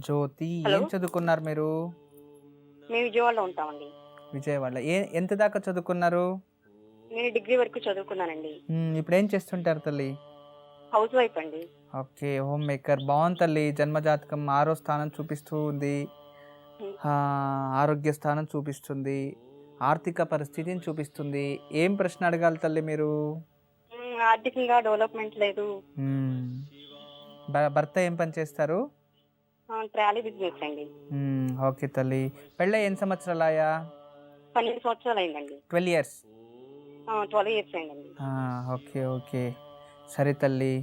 జ్యోతి, hello. ఏం చదువుకున్నారు మీరు? మేము విజయవాడలో ఉంటామండి. విజయవాడ. ఎంత దాకా చదువుకున్నారు? నేను డిగ్రీ వరకు చదువుకున్నానండి. ఇప్పుడేం చేస్తుంటారు తల్లి? హౌస్ వైఫ్ అండి. ఓకే. Home maker. బాగుంది తల్లి. జన్మజాతకం 6వ స్థానం చూపిస్తూ ఉంది. హ్మ్. ఆరోగ్య స్థానం చూపిస్తుంది. ఆర్థిక పరిస్థితిని చూపిస్తుంది. ఏం ప్రశ్న అడగాలి తల్లి మీరు? ఆర్థికంగా డెవలప్మెంట్ లేదు. హ్మ్. భర్త ఏం పని చేస్తారు? ట్రాలీ బిజినెస్ అండి. ఓకే తల్లి. పెళ్ళై ఎన్ని సంవత్సరాలాయా? 12 సంవత్సరాలు అయిందండి. 12 ఇయర్స్. 12 ఇయర్స్ అయిందండి. ఓకే. ఓకే. సరే తల్లి.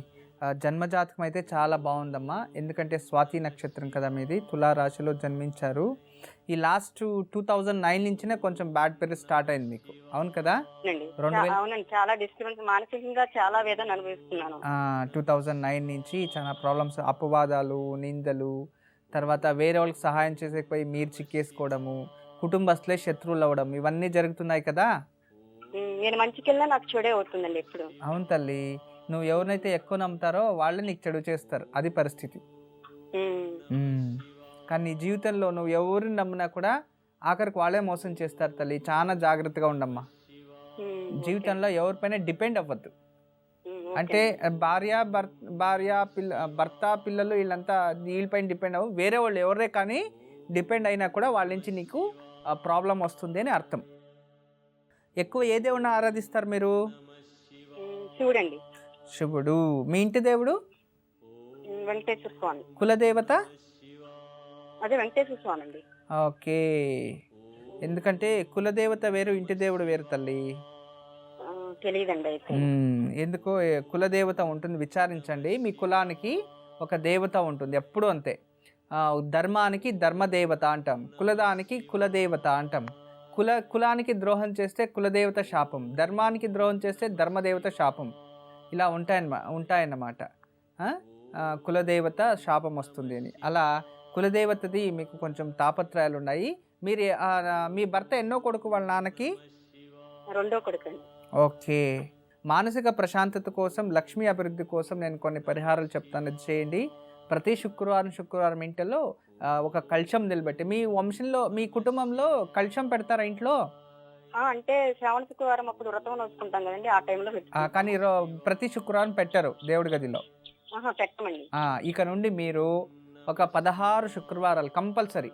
జన్మజాతకం అయితే చాలా బాగుందమ్మా. ఎందుకంటే స్వాతి నక్షత్రం కదా మీది. తులారాశిలో జన్మించారు. ఈ లాస్ట్ 2009 నుంచినే కొంచెం బ్యాడ్ పీరియడ్ స్టార్ట్ అయింది మీకు. అవును కదా? అవునండి, చాలా డిస్టర్బెన్స్, మానసికంగా చాలా వేదన అనుభవిస్తున్నాను. 2009 నుంచి చాలా ప్రాబ్లమ్స్, అపవాదాలు, నిందలు, తర్వాత వేరే వాళ్ళకి సహాయం చేసేకపోయి మీరు చిక్కేసుకోవడము, కుటుంబస్తులే శత్రువులు అవ్వడం, ఇవన్నీ జరుగుతున్నాయి కదా. నేను మంచికెళ్ళినా నాకు చెడే అవుతుందండి ఎప్పుడు. అవును తల్లి. నువ్వు ఎవరినైతే ఎక్కువ నమ్ముతారో వాళ్ళే నీకు చెడు చేస్తారు. అది పరిస్థితి. కానీ నీ జీవితంలో నువ్వు ఎవరిని నమ్మినా కూడా ఆఖరికి వాళ్ళే మోసం చేస్తారు తల్లి. చాలా జాగ్రత్తగా ఉండమ్మా. జీవితంలో ఎవరిపైన డిపెండ్ అవ్వద్దు. అంటే భర్త పిల్లలు వీళ్ళంతా వీళ్ళపైన డిపెండ్ అవ్వ, వేరే వాళ్ళు ఎవరే కానీ డిపెండ్ అయినా కూడా వాళ్ళ నుంచి నీకు ప్రాబ్లం వస్తుంది అని అర్థం. ఎక్కువ ఏ దేవుడిని ఆరాధిస్తారు మీరు? శివుడండి. శివుడు. మీ ఇంటి దేవుడు? వెంకటేశ్వర స్వామి. కులదేవత? అదే వెంకటేశ్వర స్వామి అండి. ఓకే. ఎందుకంటే కులదేవత వేరు, ఇంటి దేవుడు వేరు తల్లి. తెలియదండి అయితే. ఎందుకో కులదేవత ఉంటుంది, విచారించండి. మీ కులానికి ఒక దేవత ఉంటుంది, ఎప్పుడు అంతే. ధర్మానికి ధర్మదేవత అంటాం, కులదానికి కులదేవత అంటాం. కులానికి ద్రోహం చేస్తే కులదేవత శాపం, ధర్మానికి ద్రోహం చేస్తే ధర్మదేవత శాపం. ఇలా ఉంటాయన్నమాట. కులదేవత శాపం వస్తుంది అని. అలా కులదేవతది మీకు కొంచెం తాపత్రయాలు ఉన్నాయి. మీరు మీ భర్త ఎన్నో కొడుకు వాళ్ళ నాన్నకి? రెండో కొడుకు. ఓకే. మానసిక ప్రశాంతత కోసం, లక్ష్మీ అభివృద్ధి కోసం నేను కొన్ని పరిహారాలు చెప్తాను, అది చేయండి. ప్రతి శుక్రవారం ఇంట్లో ఒక కలశం నిలబెట్టి, మీ వంశంలో మీ కుటుంబంలో కలశం పెడతారా ఇంట్లో? అంటే శ్రావణ శుక్రవారం అప్పుడు వ్రతం నోచుకుంటాం కదండి, ఆ టైంలో కానీ ప్రతి శుక్రవారం పెట్టరు దేవుడి గదిలో. పెట్టమండి. ఇక నుండి మీరు ఒక 16 శుక్రవారాలు కంపల్సరీ,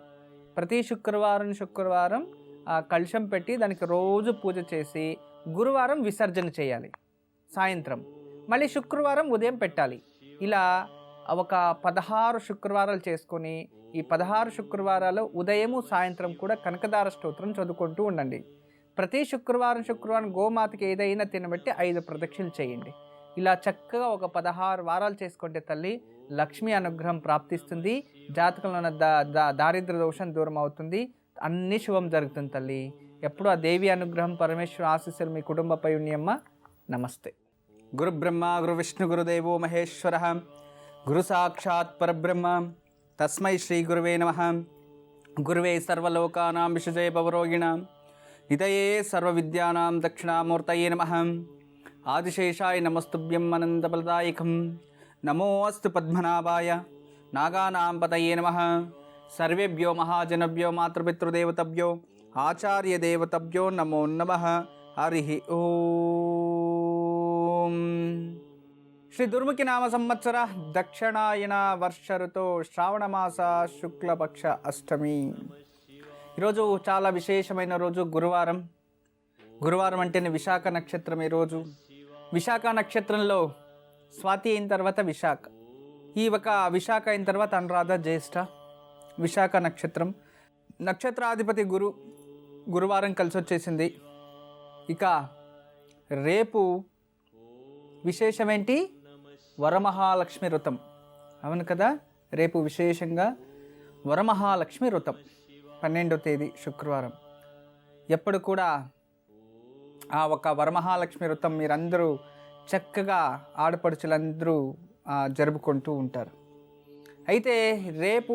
ప్రతి శుక్రవారం కలశం పెట్టి దానికి రోజు పూజ చేసి గురువారం విసర్జన చేయాలి సాయంత్రం, మళ్ళీ శుక్రవారం ఉదయం పెట్టాలి. ఇలా ఒక 16 శుక్రవారాలు చేసుకొని ఈ 16 శుక్రవారాలు ఉదయము సాయంత్రం కూడా కనకదార స్తోత్రం చదువుకుంటూ ఉండండి. ప్రతి శుక్రవారం గోమాతకి ఏదైనా తినబెట్టి 5 ప్రదక్షిణలు చేయండి. ఇలా చక్కగా ఒక 16 వారాలు చేసుకుంటే తల్లి లక్ష్మీ అనుగ్రహం ప్రాప్తిస్తుంది. జాతకంలో ఉన్న దారిద్ర్య దోషం దూరం అవుతుంది. అన్ని శుభం జరుగుతుంది తల్లి. ఎప్పుడు ఆ దేవి అనుగ్రహం, పరమేశ్వర ఆశీస్సులు మీ కుటుంబపై ఉన్నాయమ్మ. నమస్తే. గురు బ్రహ్మ గురు విష్ణు గురుదేవో మహేశ్వర, గురు సాక్షాత్ పరబ్రహ్మ, తస్మై శ్రీ గురువే నమః. గురువే సర్వలోకానాం విషజయ భవరోగిణాం, నిధయే సర్వవిద్యానాం దక్షిణామూర్తయే నమః. ఆదిశేషాయ నమస్తుభ్యం అనంతఫలదాయకం. నమోऽस्तु పద్మనాభాయ నాగానాం పతయే నమః. సర్వేభ్యో మహాజనభ్యో మాతృపితృదేవతభ్యో ఆచార్యదేవతభ్యో నమో నమః. హరి ఓం. శ్రీ దుర్ముఖి నామ సంవత్సర దక్షిణాయన వర్ష ఋతో శ్రావణమాస శుక్లపక్ష అష్టమి. ఈరోజు చాలా విశేషమైన రోజు, గురువారం. గురువారం అంటేనే విశాఖ నక్షత్రం. ఈరోజు విశాఖ నక్షత్రంలో స్వాతి అయిన తర్వాత విశాఖ, ఈ ఒక విశాఖ అయిన తర్వాత అనురాధ, జ్యేష్ఠ, విశాఖ నక్షత్రం. నక్షత్రాధిపతి గురువారం కలిసి వచ్చేసింది. ఇక రేపు విశేషమేంటి? వరమహాలక్ష్మి వ్రతం. అవును కదా, రేపు విశేషంగా వరమహాలక్ష్మి వ్రతం 12వ తేదీ శుక్రవారం. ఎప్పుడు కూడా ఆ ఒక వరమహాలక్ష్మి వ్రతం మీరందరూ చక్కగా ఆడపడుచులందరూ జరుపుకుంటూ ఉంటారు. అయితే రేపు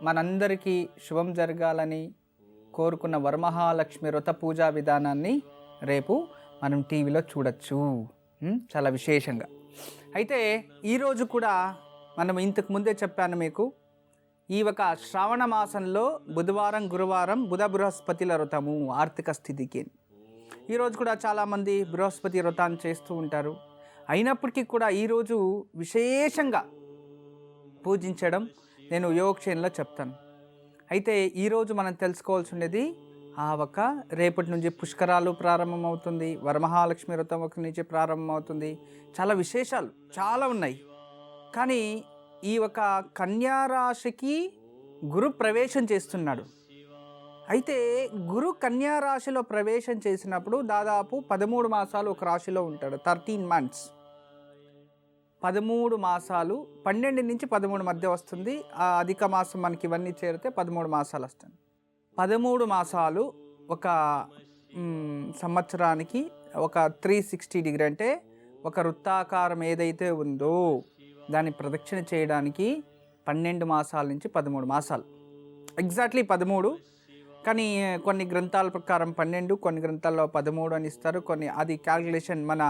మనందరికీ శుభం జరగాలని కోరుకున్న వరమహాలక్ష్మి వ్రత పూజా విధానాన్ని రేపు మనం టీవీలో చూడొచ్చు, చాలా విశేషంగా. అయితే ఈరోజు కూడా మనం ఇంతకు ముందే చెప్పాను మీకు, ఈ ఒక శ్రావణ మాసంలో బుధవారం గురువారం బుధ బృహస్పతిల వ్రతము ఆర్థిక స్థితికి. ఈరోజు కూడా చాలామంది బృహస్పతి వ్రతాన్ని చేస్తూ ఉంటారు. అయినప్పటికీ కూడా ఈరోజు విశేషంగా పూజించడం నేను యోగక్షేమంలో చెప్తాను. అయితే ఈరోజు మనం తెలుసుకోవాల్సి ఉండేది రేపటి నుంచి పుష్కరాలు ప్రారంభమవుతుంది, వరమహాలక్ష్మి వ్రతం ఒక నుంచి ప్రారంభమవుతుంది. చాలా విశేషాలు చాలా ఉన్నాయి. కానీ ఈ ఒక కన్యారాశికి గురు ప్రవేశం చేస్తున్నాడు. అయితే గురు కన్యారాశిలో ప్రవేశం చేసినప్పుడు దాదాపు 13 మాసాలు ఒక రాశిలో ఉంటాడు. 13 months, 13 మాసాలు, 12 నుంచి 13 మధ్య వస్తుంది. ఆ అధిక మాసం మనకి ఇవన్నీ చేరితే 13 మాసాలు వస్తుంది. 13 మాసాలు ఒక సంవత్సరానికి ఒక 360 డిగ్రీ అంటే ఒక వృత్తాకారం ఏదైతే ఉందో దాన్ని ప్రదక్షిణ చేయడానికి 12 మాసాల నుంచి 13 మాసాలు, ఎగ్జాక్ట్లీ 13. కానీ కొన్ని గ్రంథాల ప్రకారం 12, కొన్ని గ్రంథాల్లో 13 అని ఇస్తారు. కొన్ని అది క్యాల్కులేషన్ మన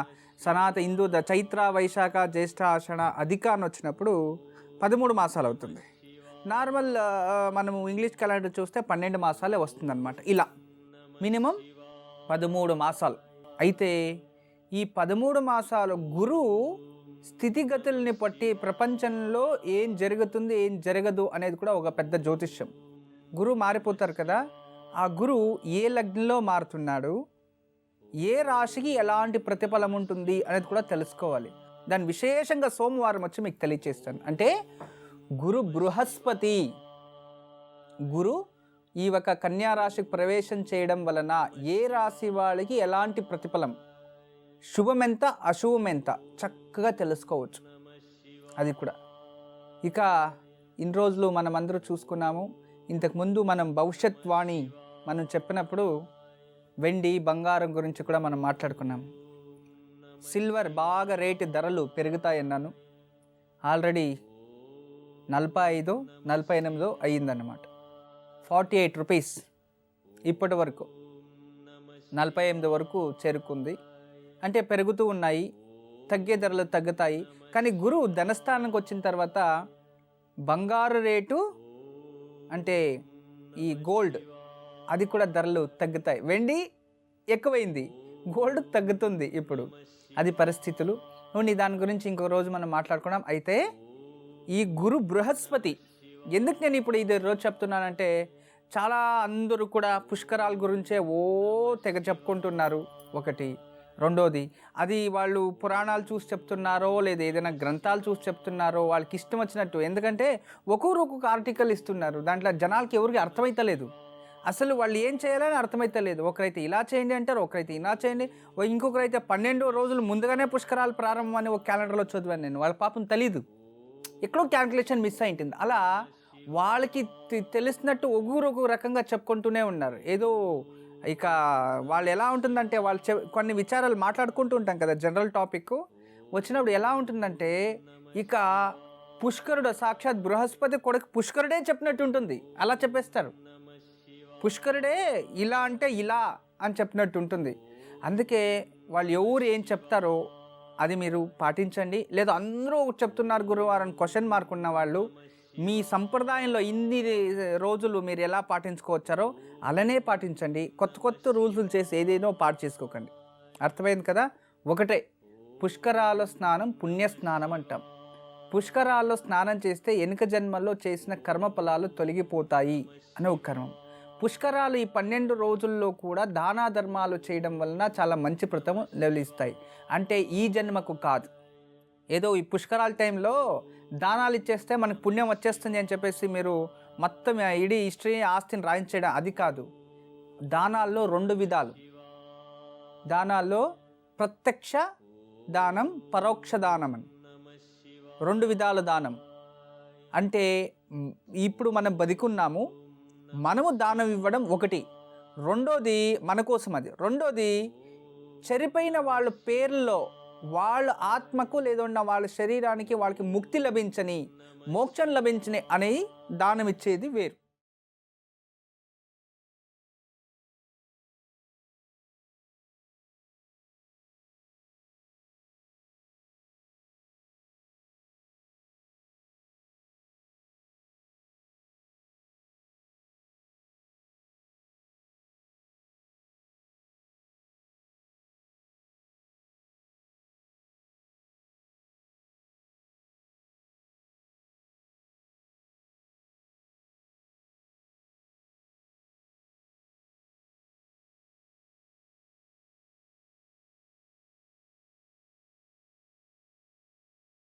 సనాతన హిందూ చైత్ర వైశాఖ జ్యేష్ఠ ఆషాఢ అధిక అని వచ్చినప్పుడు 13 మాసాలు అవుతుంది. నార్మల్ మనము ఇంగ్లీష్ క్యాలెండర్ చూస్తే 12 మాసాలే వస్తుందన్నమాట. ఇలా మినిమం 13 మాసాలు. అయితే ఈ 13 మాసాలు గురువు స్థితిగతుల్ని బట్టి ప్రపంచంలో ఏం జరుగుతుంది ఏం జరగదు అనేది కూడా ఒక పెద్ద జ్యోతిష్యం. గురువు మారిపోతారు కదా, ఆ గురువు ఏ లగ్నంలో మారుతున్నాడు, ఏ రాశికి ఎలాంటి ప్రతిఫలం ఉంటుంది అనేది కూడా తెలుసుకోవాలి. దాని విశేషంగా సోమవారం వచ్చి మీకు తెలియచేస్తాను. అంటే గురు బృహస్పతి గురు ఈ ఒక కన్యా రాశికి ప్రవేశం చేయడం వలన ఏ రాశి వాళ్ళకి ఎలాంటి ప్రతిఫలం, శుభం ఎంత అశుభం ఎంత చక్కగా తెలుసుకోవచ్చు. అది కూడా ఇక ఇన్ని రోజులు మనం అందరూ చూసుకున్నాము. ఇంతకుముందు మనం భవిష్యత్ వాణి మనం చెప్పినప్పుడు వెండి బంగారం గురించి కూడా మనం మాట్లాడుకున్నాం. సిల్వర్ బాగా రేటు ధరలు పెరుగుతాయన్నాను. ఆల్రెడీ 45-48 అయ్యిందన్నమాట. 48 రూపీస్ ఇప్పటి వరకు 48 వరకు చేరుకుంది. అంటే పెరుగుతూ ఉన్నాయి, తగ్గే ధరలు తగ్గుతాయి. కానీ గురువు ధనస్థానానికి వచ్చిన తర్వాత బంగారు రేటు అంటే ఈ గోల్డ్ అది కూడా ధరలు తగ్గుతాయి. వెండి ఎక్కువైంది, గోల్డ్ తగ్గుతుంది. ఇప్పుడు అది పరిస్థితులు. దాని గురించి ఇంకో రోజు మనం మాట్లాడుకున్నాం. అయితే ఈ గురు బృహస్పతి ఎందుకు నేను ఇప్పుడు ఇది రోజు చెప్తున్నానంటే చాలా అందరూ కూడా పుష్కరాల గురించే తెగ చెప్పుకుంటున్నారు. ఒకటి. రెండోది అది వాళ్ళు పురాణాలు చూసి చెప్తున్నారో లేదా ఏదైనా గ్రంథాలు చూసి చెప్తున్నారో వాళ్ళకి ఇష్టం వచ్చినట్టు. ఎందుకంటే ఒక్కొక్క ఆర్టికల్ ఇస్తున్నారు, దాంట్లో జనాలకి ఎవరికి అర్థమైతలేదు. అసలు వాళ్ళు ఏం చేయాలని అర్థమైతలేదు. ఒకరైతే ఇలా చేయండి అంటారు, ఒకరైతే ఇలా చేయండి, ఇంకొకరైతే 12 రోజులు ముందుగానే పుష్కరాలు ప్రారంభం అని ఒక క్యాలెండర్లో చదివాను నేను. వాళ్ళ పాపం తెలీదు, ఎక్కడో క్యాల్కులేషన్ మిస్ అయింటుంది. అలా వాళ్ళకి తెలిసినట్టు ఒక్కొక్క రకంగా చెప్పుకుంటూనే ఉన్నారు. ఏదో ఇక వాళ్ళు ఎలా ఉంటుందంటే వాళ్ళు కొన్ని విచారాలు మాట్లాడుకుంటూ ఉంటాం కదా, జనరల్ టాపిక్ వచ్చినప్పుడు ఎలా ఉంటుందంటే ఇక పుష్కరుడు సాక్షాత్ బృహస్పతి కొడుకు పుష్కరుడే చెప్పినట్టు ఉంటుంది. అలా చెప్పేస్తారు, పుష్కరుడే ఇలా అంటే ఇలా అని చెప్పినట్టు ఉంటుంది. అందుకే వాళ్ళు ఎవరు ఏం చెప్తారో అది మీరు పాటించండి. లేదా అందరూ చెప్తున్నారు గురువారం క్వశ్చన్ మార్క్ ఉన్న వాళ్ళు మీ సంప్రదాయంలో ఇన్ని రోజులు మీరు ఎలా పాటించుకోవచ్చారో అలానే పాటించండి. కొత్త రూల్స్ చేసి ఏదేనో పాటు చేసుకోకండి. అర్థమైంది కదా. ఒకటే, పుష్కరాల స్నానం పుణ్యస్నానం అంటాం. పుష్కరాల్లో స్నానం చేస్తే వెనుక జన్మల్లో చేసిన కర్మఫలాలు తొలగిపోతాయి అని ఒక కర్మం. పుష్కరాలు ఈ 12 రోజుల్లో కూడా దానా ధర్మాలు చేయడం వలన చాలా మంచి ఫలితం లభిస్తాయి. అంటే ఈ జన్మకు కాదు, ఏదో ఈ పుష్కరాల టైంలో దానాలు ఇచ్చేస్తే మనకు పుణ్యం వచ్చేస్తుంది అని చెప్పేసి మీరు మొత్తం ఇడీ హిస్టరీ ఆస్తిని రాయించడం అది కాదు. దానాల్లో 2 విధాలు. దానాల్లో ప్రత్యక్ష దానం, పరోక్ష దానం అని 2 విధాల దానం. అంటే ఇప్పుడు మనం బతికున్నాము, మనము దానం ఇవ్వడం ఒకటి. రెండోది మన కోసం అది. రెండోది చనిపోయిన వాళ్ళ పేర్లలో వాళ్ళ ఆత్మకు లేదన్నా వాళ్ళ శరీరానికి వాళ్ళకి ముక్తి లభించని, మోక్షం లభించని అని దానం ఇచ్చేది వేరు.